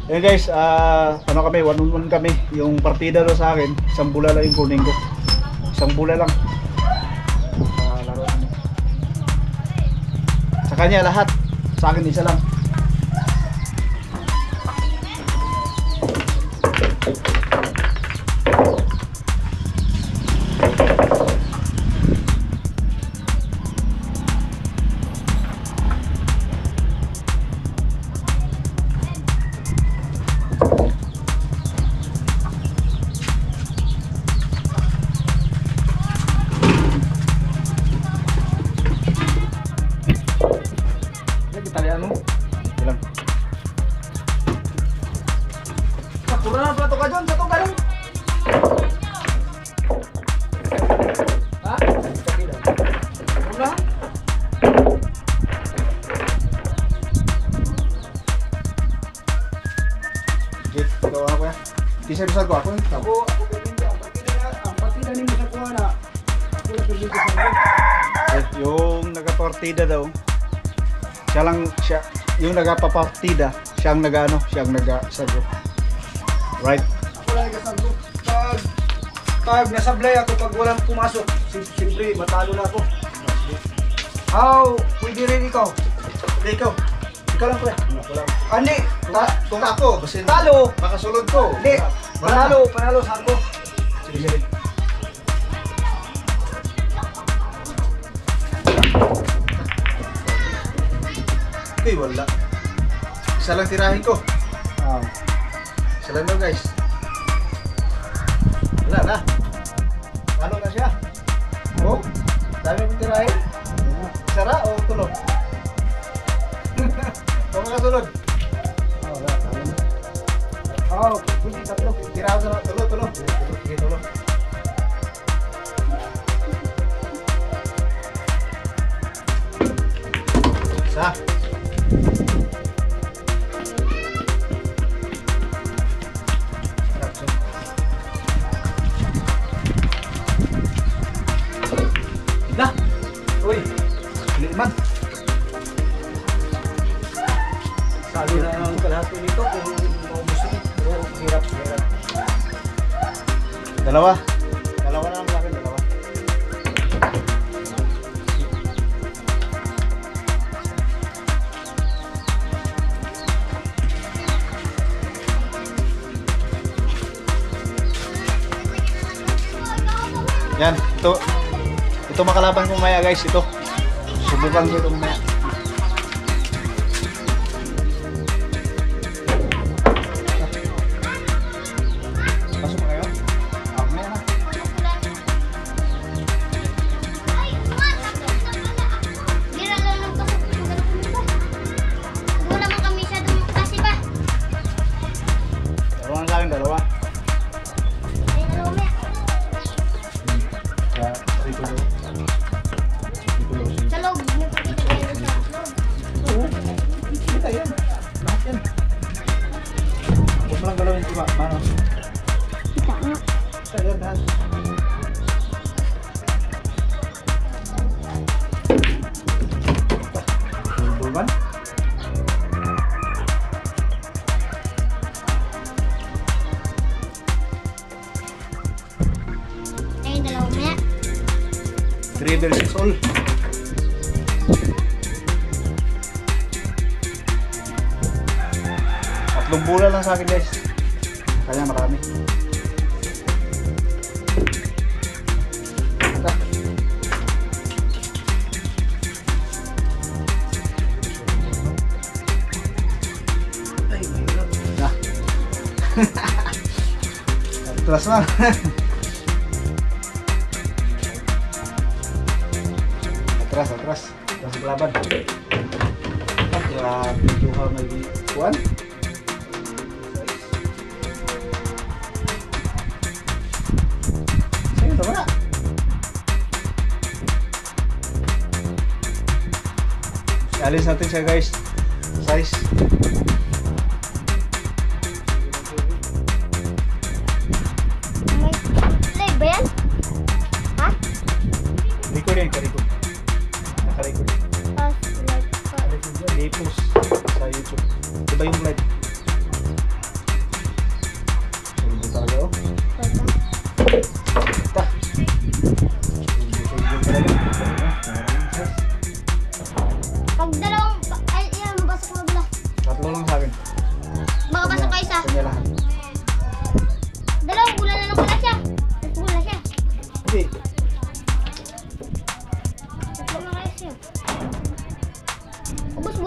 Ayun guys, ano kami, 1-on-1 kami. Yung partida daw sa akin, isang bula lang yung kunin ko. Isang bula lang. Laro kami. Sa kanya lahat, sa akin isa lang. Italiano. Bilang. Kurang na plato ka dyan, satu ka dyan. Ha? Kurang? Jake, ikaw ako ya. Kisah-kisah ko ako. Ako pwede ang partida ni mo sa kuha na. Ako na pwede sa mga. Yung nagpa-partida daw. Siya lang, yung nagpapartida, siyang nagasago. Right? Ako lang nagasago. Pag nasablay ako, pag walang pumasok, siyempre matalo na ako. How? Pwede rin ikaw. Pwede ikaw. Ikaw lang pre. Hindi. Kung ako, talo. Makasulod ko. Hindi. Panalo sa ako. Sige. Okay, wala. Isa lang tirahin ko. Isa lang daw guys. Wala na. Ano na siya? Oh, dami mong tirahin. Sara o tulog? Kung makasunod? Wala. Pwede tatlo. Tirahan sa tulog. Sige, tulog. Isa. Dah. Uy, liman. Salo na ang kalahati nito kung maubos ito. Pero hirap. Dalawa na ang laki, dalawa. Yan, ito makalaban ko mamaya guys, ito. Subukan ko ito mamaya. Pasok na kayo? Mamaya na. Dalawa na sa akin, dalawa. Sa loob, nagpapita kayo sa loob. Oo, kita yan. Lahat yan. Huwag mo lang galawin ito ba? Mano? Kita nga. Kita yan lahat. Bulban? Ayun, dalawang maya. 3 versus all. Tatlong bola lang sa akin guys. Kaya marami. Ito. Ay, mahirap. Na. Atras na. Atras laban. Ya, Joha may kuan. Sige, tama na. Alis natin siya guys. Size. Live ba yan? Ha? Record yan, ka-record. Naka-record yan. Live pa. I-post sa YouTube. Diba yung live?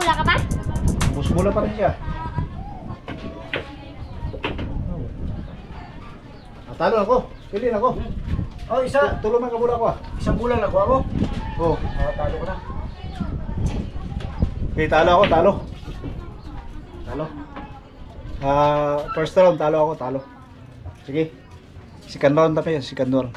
bula ka pa? Busmula pa rin siya. Talo ako. Pili na ako. Oh, isa. Tulong man kabula ko ah. Isang bulan na ako. Oo. Talo ko na. Okay, talo ako, talo. Talo. First round, talo ako, talo. Sige. Second round na kayo, second round.